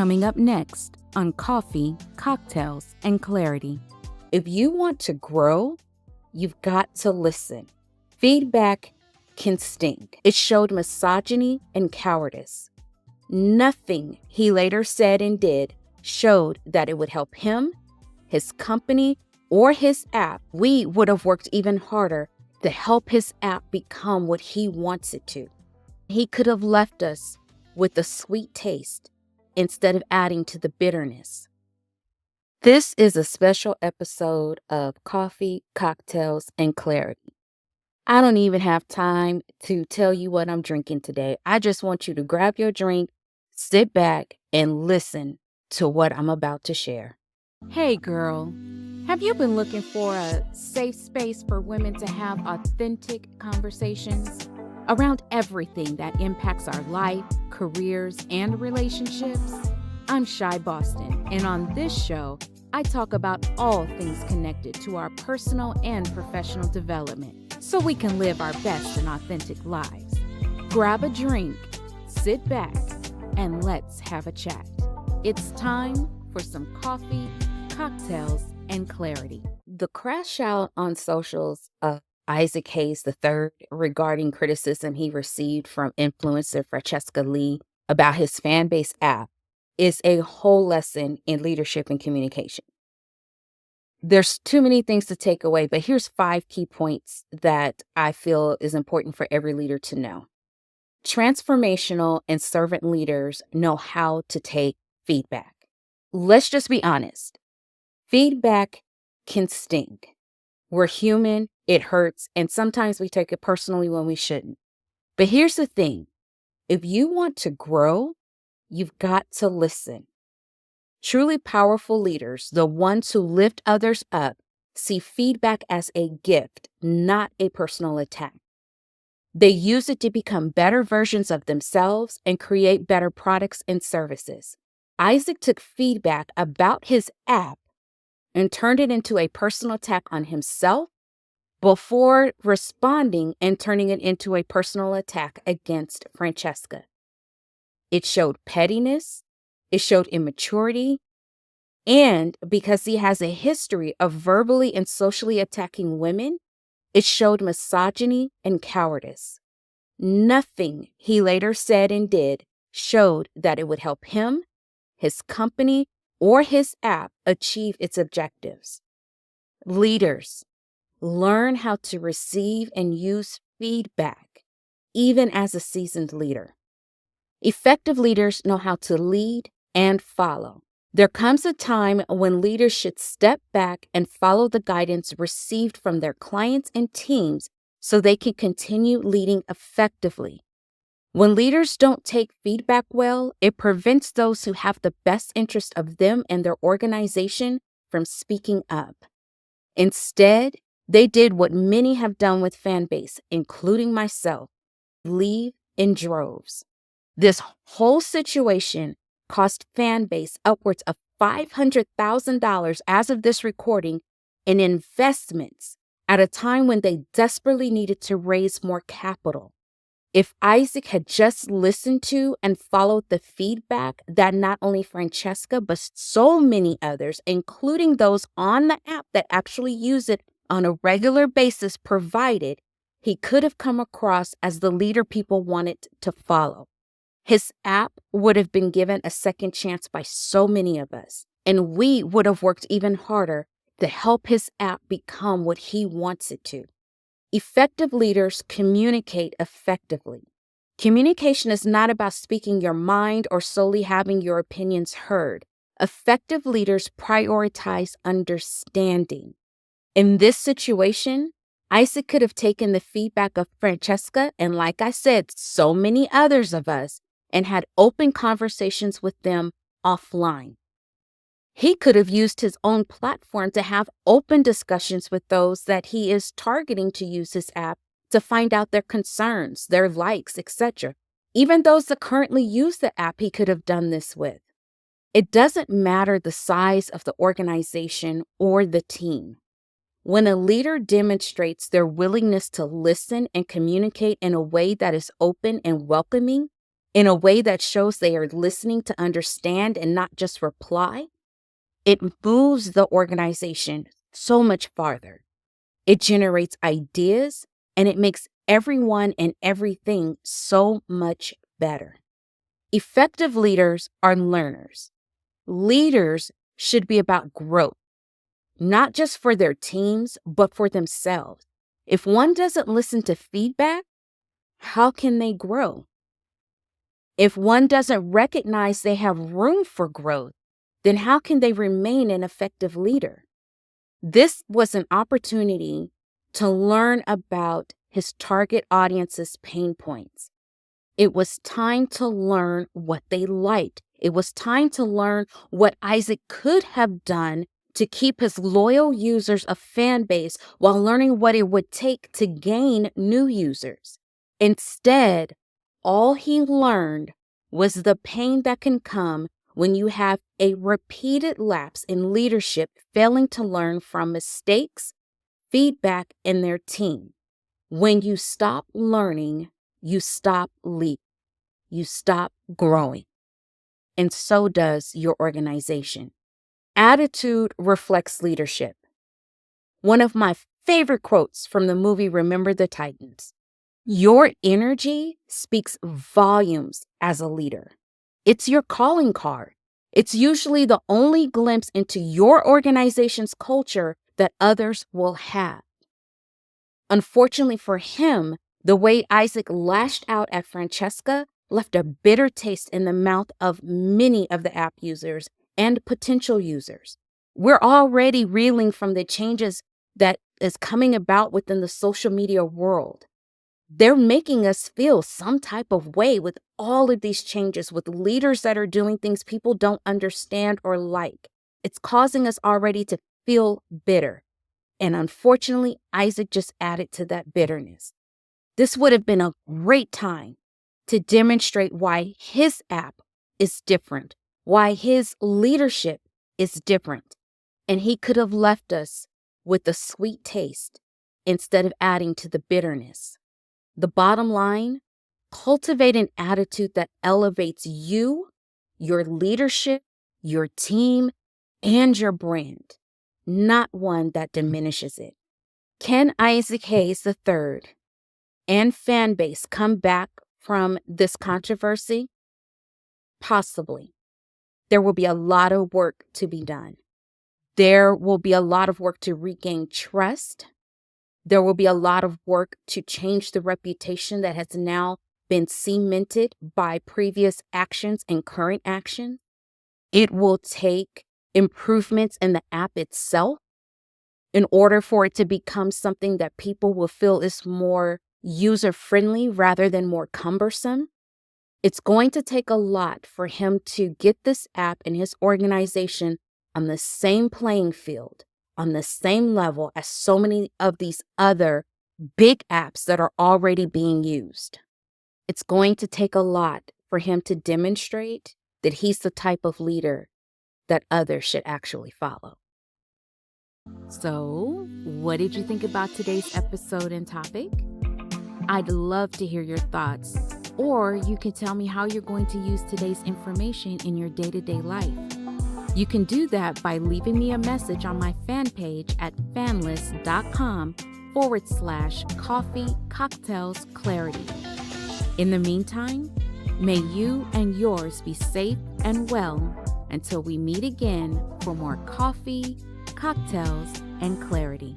coming up next on Coffee, Cocktails, and Clarity. If you want to grow, you've got to listen. Feedback can sting. It showed misogyny and cowardice. Nothing he later said and did showed that it would help him, his company, or his app. We would have worked even harder to help his app become what he wants it to. He could have left us with a sweet taste instead of adding to the bitterness. This is a special episode of Coffee, Cocktails, and Clarity. I don't even have time to tell you what I'm drinking today. I just want you to grab your drink, sit back, and listen to what I'm about to share. Hey girl, have you been looking for a safe space for women to have authentic conversations around everything that impacts our life, careers, and relationships? I'm Shy Boston, and on this show, I talk about all things connected to our personal and professional development so we can live our best and authentic lives. Grab a drink, sit back, and let's have a chat. It's time for some coffee, cocktails, and clarity. The crash out on socials of Isaac Hayes III regarding criticism he received from influencer Francesca Lee about his Fanbase app is a whole lesson in leadership and communication. There's too many things to take away, but here's 5 key points that I feel is important for every leader to know. Transformational and servant leaders know how to take feedback. Let's just be honest. Feedback can sting. We're human, it hurts, and sometimes we take it personally when we shouldn't. But here's the thing. If you want to grow, you've got to listen. Truly powerful leaders, the ones who lift others up, see feedback as a gift, not a personal attack. They use it to become better versions of themselves and create better products and services. Isaac took feedback about his app and turned it into a personal attack on himself before responding and turning it into a personal attack against Francesca. It showed pettiness, it showed immaturity, and because he has a history of verbally and socially attacking women, it showed misogyny and cowardice. Nothing he later said and did showed that it would help him, his company, or his app achieve its objectives. Leaders, learn how to receive and use feedback, even as a seasoned leader. Effective leaders know how to lead and follow. There comes a time when leaders should step back and follow the guidance received from their clients and teams so they can continue leading effectively. When leaders don't take feedback well, it prevents those who have the best interest of them and their organization from speaking up. Instead, they did what many have done with Fanbase, including myself, leave in droves. This whole situation cost Fanbase upwards of $500,000 as of this recording in investments at a time when they desperately needed to raise more capital. If Isaac had just listened to and followed the feedback that not only Francesca, but so many others, including those on the app that actually use it on a regular basis, provided, he could have come across as the leader people wanted to follow. His app would have been given a second chance by so many of us, and we would have worked even harder to help his app become what he wants it to. Effective leaders communicate effectively. Communication is not about speaking your mind or solely having your opinions heard. Effective leaders prioritize understanding. In this situation, Isaac could have taken the feedback of Francesca and, like I said, so many others of us, and had open conversations with them offline. He could have used his own platform to have open discussions with those that he is targeting to use his app to find out their concerns, their likes, etc. Even those that currently use the app, he could have done this with. It doesn't matter the size of the organization or the team. When a leader demonstrates their willingness to listen and communicate in a way that is open and welcoming, in a way that shows they are listening to understand and not just reply, it moves the organization so much farther. It generates ideas and it makes everyone and everything so much better. Effective leaders are learners. Leaders should be about growth, not just for their teams, but for themselves. If one doesn't listen to feedback, how can they grow? If one doesn't recognize they have room for growth, then how can they remain an effective leader? This was an opportunity to learn about his target audience's pain points. It was time to learn what they liked. It was time to learn what Isaac could have done to keep his loyal users of Fanbase while learning what it would take to gain new users. Instead, all he learned was the pain that can come when you have a repeated lapse in leadership failing to learn from mistakes, feedback, and their team. When you stop learning, you stop leading. You stop growing. And so does your organization. Attitude reflects leadership. One of my favorite quotes from the movie Remember the Titans. Your energy speaks volumes as a leader. It's your calling card. It's usually the only glimpse into your organization's culture that others will have. Unfortunately for him, the way Isaac lashed out at Francesca left a bitter taste in the mouth of many of the app users and potential users. We're already reeling from the changes that is coming about within the social media world. They're making us feel some type of way with all of these changes, with leaders that are doing things people don't understand or like. It's causing us already to feel bitter. And unfortunately, Isaac just added to that bitterness. This would have been a great time to demonstrate why his app is different, why his leadership is different. And he could have left us with a sweet taste instead of adding to the bitterness. The bottom line, cultivate an attitude that elevates you, your leadership, your team, and your brand, not one that diminishes it. Can Isaac Hayes III and Fanbase come back from this controversy? Possibly. There will be a lot of work to be done. There will be a lot of work to regain trust. There will be a lot of work to change the reputation that has now been cemented by previous actions and current action. It will take improvements in the app itself in order for it to become something that people will feel is more user-friendly rather than more cumbersome. It's going to take a lot for him to get this app and his organization on the same playing field, on the same level as so many of these other big apps that are already being used. It's going to take a lot for him to demonstrate that he's the type of leader that others should actually follow. So, what did you think about today's episode and topic? I'd love to hear your thoughts, or you can tell me how you're going to use today's information in your day-to-day life. You can do that by leaving me a message on my fan page at fanlist.com/CoffeeCocktailsClarity. In the meantime, may you and yours be safe and well until we meet again for more coffee, cocktails, and clarity.